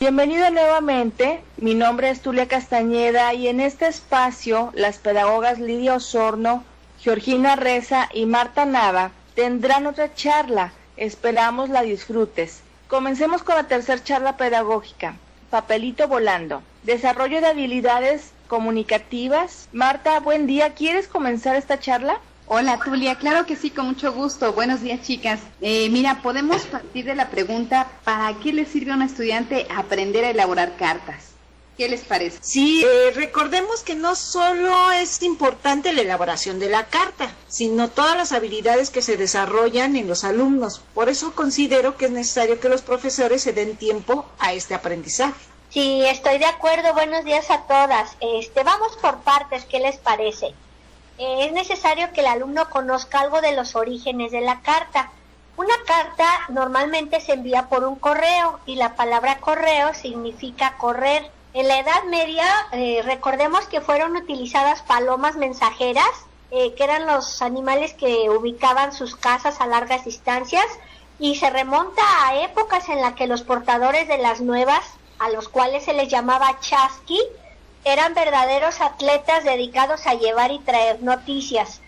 Bienvenido nuevamente, mi nombre es Tulia Castañeda y en este espacio las pedagogas Lidia Osorno, Georgina Reza y Marta Nava tendrán otra charla, esperamos la disfrutes. Comencemos con la tercera charla pedagógica, Papelito Volando, desarrollo de habilidades comunicativas. Marta, buen día, ¿quieres comenzar esta charla? Hola Tulia, claro que sí, con mucho gusto. Buenos días, chicas. Mira, podemos partir de la pregunta, ¿para qué le sirve a un estudiante aprender a elaborar cartas? ¿Qué les parece? Sí, recordemos que no solo es importante la elaboración de la carta, sino todas las habilidades que se desarrollan en los alumnos. Por eso considero que es necesario que los profesores se den tiempo a este aprendizaje. Sí, estoy de acuerdo. Buenos días a todas. Vamos por partes, ¿qué les parece? Es necesario que el alumno conozca algo de los orígenes de la carta. Una carta normalmente se envía por un correo y la palabra correo significa correr. En la Edad Media, recordemos que fueron utilizadas palomas mensajeras, que eran los animales que ubicaban sus casas a largas distancias, y se remonta a épocas en las que los portadores de las nuevas, a los cuales se les llamaba chasqui, eran verdaderos atletas dedicados a llevar y traer noticias.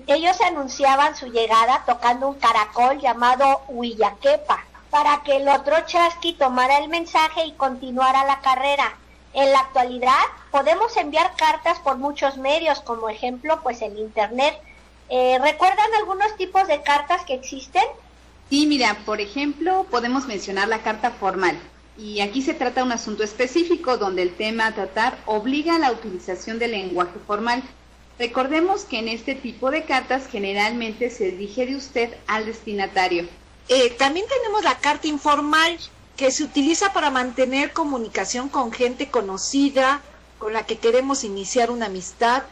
Ellos anunciaban su llegada tocando un caracol llamado huillaquepa, para que el otro chasqui tomara el mensaje y continuara la carrera. En la actualidad podemos enviar cartas por muchos medios, como ejemplo pues el internet. ¿Recuerdan algunos tipos de cartas que existen? Sí, mira, por ejemplo, podemos mencionar la carta formal. Y aquí se trata de un asunto específico donde el tema a tratar obliga a la utilización del lenguaje formal. Recordemos que en este tipo de cartas generalmente se dirige de usted al destinatario. También tenemos la carta informal, que se utiliza para mantener comunicación con gente conocida, con la que queremos iniciar una amistad,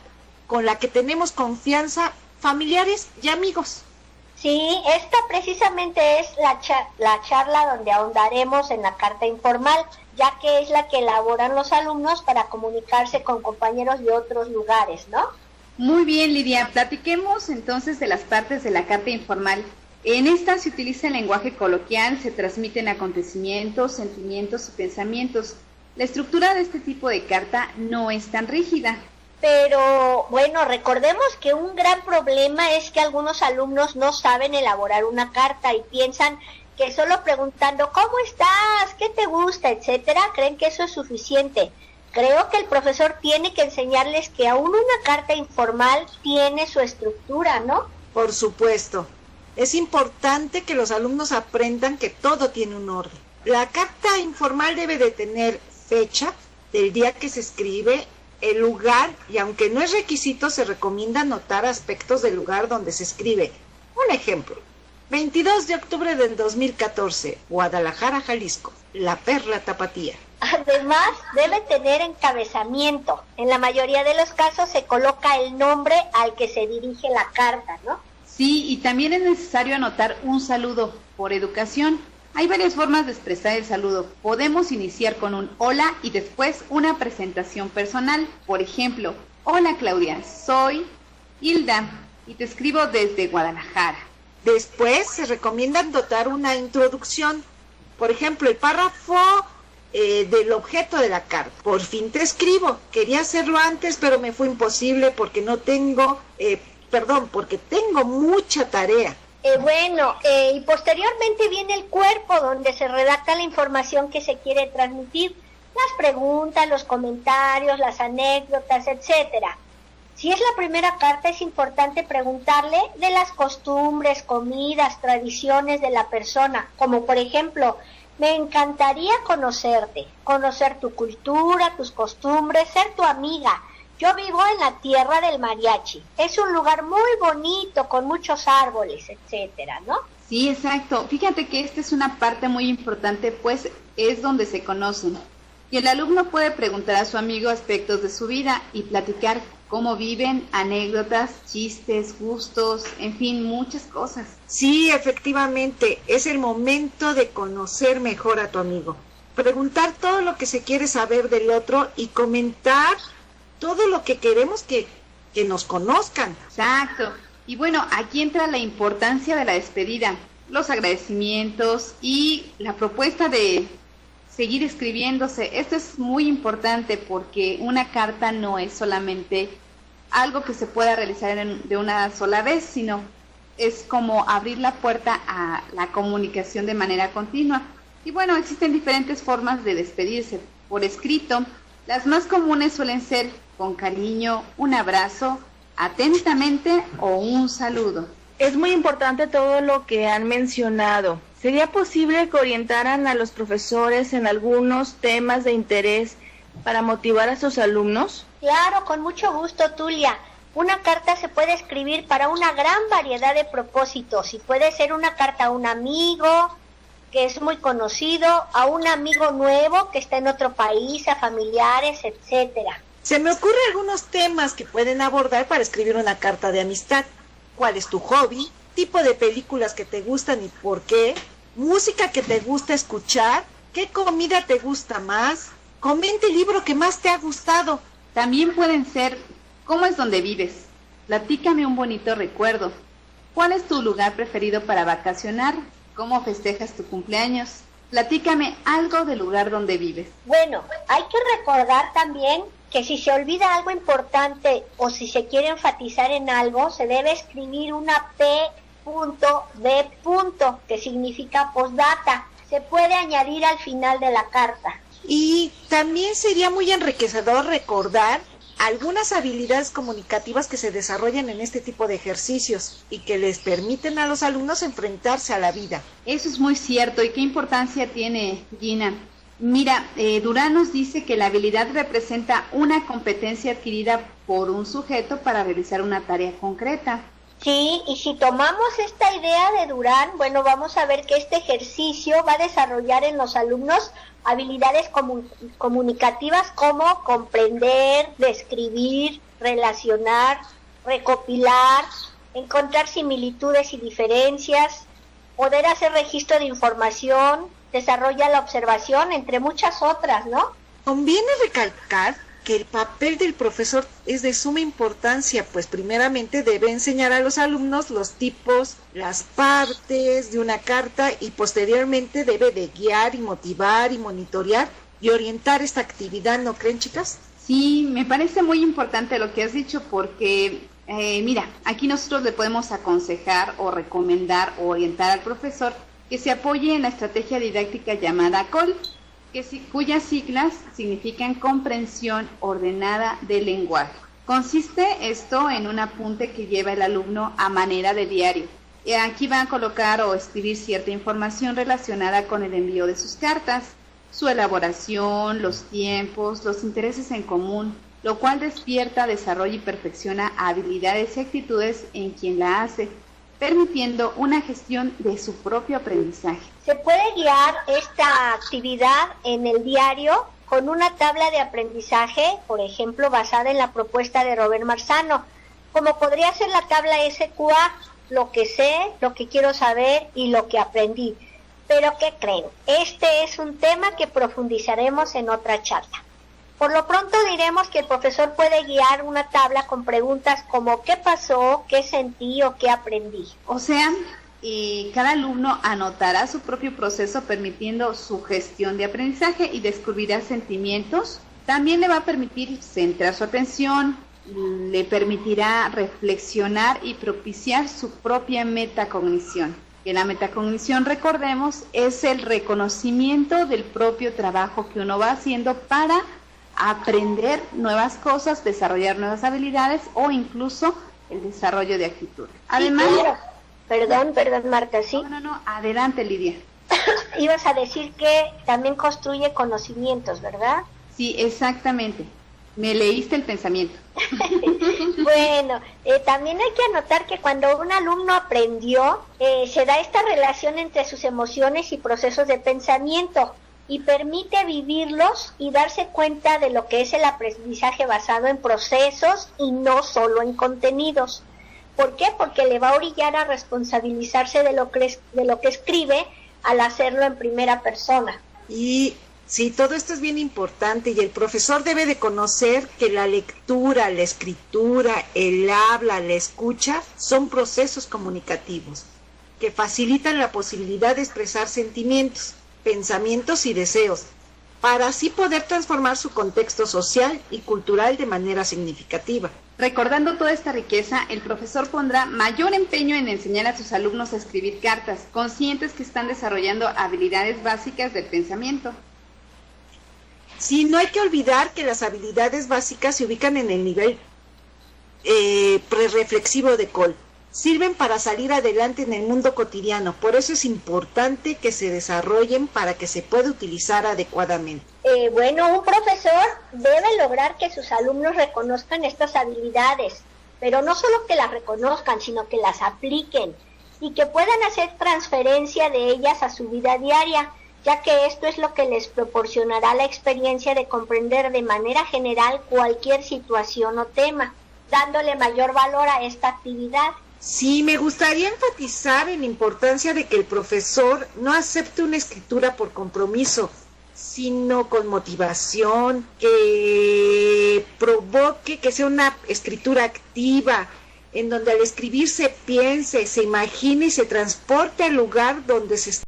con la que tenemos confianza, familiares y amigos. Sí, esta precisamente es la charla donde ahondaremos en la carta informal, ya que es la que elaboran los alumnos para comunicarse con compañeros de otros lugares, ¿no? Muy bien, Lidia, platiquemos entonces de las partes de la carta informal. En esta se utiliza el lenguaje coloquial, se transmiten acontecimientos, sentimientos y pensamientos. La estructura de este tipo de carta no es tan rígida. Pero, bueno, recordemos que un gran problema es que algunos alumnos no saben elaborar una carta y piensan que solo preguntando ¿cómo estás?, ¿qué te gusta?, etcétera, creen que eso es suficiente. Creo que el profesor tiene que enseñarles que aún una carta informal tiene su estructura, ¿no? Por supuesto. Es importante que los alumnos aprendan que todo tiene un orden. La carta informal debe de tener fecha del día que se escribe, el lugar, y aunque no es requisito, se recomienda anotar aspectos del lugar donde se escribe. Un ejemplo, 22 de octubre del 2014, Guadalajara, Jalisco, La Perla Tapatía. Además, debe tener encabezamiento. En la mayoría de los casos se coloca el nombre al que se dirige la carta, ¿no? Sí, y también es necesario anotar un saludo por educación. Hay varias formas de expresar el saludo. Podemos iniciar con un hola y después una presentación personal. Por ejemplo, hola Claudia, soy Hilda y te escribo desde Guadalajara. Después se recomienda anotar una introducción. Por ejemplo, el párrafo del objeto de la carta. Por fin te escribo. Quería hacerlo antes, pero me fue imposible porque porque tengo mucha tarea. Y posteriormente viene el cuerpo, donde se redacta la información que se quiere transmitir, las preguntas, los comentarios, las anécdotas, etcétera. Si es la primera carta, es importante preguntarle de las costumbres, comidas, tradiciones de la persona, como por ejemplo, me encantaría conocerte, conocer tu cultura, tus costumbres, ser tu amiga. Yo vivo en la tierra del mariachi. Es un lugar muy bonito, con muchos árboles, etcétera, ¿no? Sí, exacto. Fíjate que esta es una parte muy importante, pues es donde se conocen. Y el alumno puede preguntar a su amigo aspectos de su vida y platicar cómo viven, anécdotas, chistes, gustos, en fin, muchas cosas. Sí, efectivamente, es el momento de conocer mejor a tu amigo. Preguntar todo lo que se quiere saber del otro y comentar todo lo que queremos que nos conozcan. Exacto. Y bueno, aquí entra la importancia de la despedida, los agradecimientos y la propuesta de seguir escribiéndose. Esto es muy importante porque una carta no es solamente algo que se pueda realizar de una sola vez, sino es como abrir la puerta a la comunicación de manera continua. Y bueno, existen diferentes formas de despedirse por escrito. Las más comunes suelen ser con cariño, un abrazo, atentamente o un saludo. Es muy importante todo lo que han mencionado. ¿Sería posible que orientaran a los profesores en algunos temas de interés para motivar a sus alumnos? Claro, con mucho gusto, Tulia. Una carta se puede escribir para una gran variedad de propósitos y puede ser una carta a un amigo que es muy conocido, a un amigo nuevo que está en otro país, a familiares, etcétera. Se me ocurren algunos temas que pueden abordar para escribir una carta de amistad. ¿Cuál es tu hobby? ¿Tipo de películas que te gustan y por qué? ¿Música que te gusta escuchar? ¿Qué comida te gusta más? Comenta el libro que más te ha gustado. También pueden ser, ¿cómo es donde vives? Platícame un bonito recuerdo. ¿Cuál es tu lugar preferido para vacacionar? ¿Cómo festejas tu cumpleaños? Platícame algo del lugar donde vives. Bueno, hay que recordar también que si se olvida algo importante o si se quiere enfatizar en algo, se debe escribir una P.D. que significa postdata. Se puede añadir al final de la carta. Y también sería muy enriquecedor recordar algunas habilidades comunicativas que se desarrollan en este tipo de ejercicios y que les permiten a los alumnos enfrentarse a la vida. Eso es muy cierto. ¿Y qué importancia tiene, Gina? Mira, Durán nos dice que la habilidad representa una competencia adquirida por un sujeto para realizar una tarea concreta. Sí, y si tomamos esta idea de Durán, bueno, vamos a ver que este ejercicio va a desarrollar en los alumnos habilidades comunicativas como comprender, describir, relacionar, recopilar, encontrar similitudes y diferencias, poder hacer registro de información, desarrolla la observación, entre muchas otras, ¿no? Conviene recalcar que el papel del profesor es de suma importancia, pues primeramente debe enseñar a los alumnos los tipos, las partes de una carta y posteriormente debe de guiar y motivar y monitorear y orientar esta actividad, ¿no creen, chicas? Sí, me parece muy importante lo que has dicho porque, mira, aquí nosotros le podemos aconsejar o recomendar o orientar al profesor que se apoye en la estrategia didáctica llamada COL, cuyas siglas significan comprensión ordenada del lenguaje. Consiste esto en un apunte que lleva el alumno a manera de diario. Y aquí va a colocar o escribir cierta información relacionada con el envío de sus cartas, su elaboración, los tiempos, los intereses en común, lo cual despierta, desarrolla y perfecciona habilidades y actitudes en quien la hace, permitiendo una gestión de su propio aprendizaje. Se puede guiar esta actividad en el diario con una tabla de aprendizaje, por ejemplo, basada en la propuesta de Robert Marzano, como podría ser la tabla SQA, lo que sé, lo que quiero saber y lo que aprendí. Pero ¿qué creen? Este es un tema que profundizaremos en otra charla. Por lo pronto diremos que el profesor puede guiar una tabla con preguntas como ¿qué pasó?, ¿qué sentí o qué aprendí? O sea, cada alumno anotará su propio proceso permitiendo su gestión de aprendizaje y descubrirá sentimientos. También le va a permitir centrar su atención, le permitirá reflexionar y propiciar su propia metacognición. Que la metacognición, recordemos, es el reconocimiento del propio trabajo que uno va haciendo para aprender nuevas cosas, desarrollar nuevas habilidades o incluso el desarrollo de actitudes. Además, sí, claro. Perdón, Marta, ¿sí? No, adelante, Lidia. Ibas a decir que también construye conocimientos, ¿verdad? Sí, exactamente. Me leíste el pensamiento. Bueno, también hay que anotar que cuando un alumno aprendió, se da esta relación entre sus emociones y procesos de pensamiento y permite vivirlos y darse cuenta de lo que es el aprendizaje basado en procesos y no solo en contenidos. ¿Por qué? Porque le va a orillar a responsabilizarse de lo que escribe al hacerlo en primera persona. Y sí, todo esto es bien importante y el profesor debe de conocer que la lectura, la escritura, el habla, la escucha son procesos comunicativos que facilitan la posibilidad de expresar sentimientos, pensamientos y deseos, para así poder transformar su contexto social y cultural de manera significativa. Recordando toda esta riqueza, el profesor pondrá mayor empeño en enseñar a sus alumnos a escribir cartas, conscientes que están desarrollando habilidades básicas del pensamiento. Sí, no hay que olvidar que las habilidades básicas se ubican en el nivel prereflexivo de Cole. Sirven para salir adelante en el mundo cotidiano, por eso es importante que se desarrollen para que se pueda utilizar adecuadamente. Bueno, un profesor debe lograr que sus alumnos reconozcan estas habilidades, pero no solo que las reconozcan, sino que las apliquen y que puedan hacer transferencia de ellas a su vida diaria, ya que esto es lo que les proporcionará la experiencia de comprender de manera general cualquier situación o tema, dándole mayor valor a esta actividad. Sí, me gustaría enfatizar en la importancia de que el profesor no acepte una escritura por compromiso, sino con motivación, que provoque, que sea una escritura activa, en donde al escribir se piense, se imagine y se transporte al lugar donde se está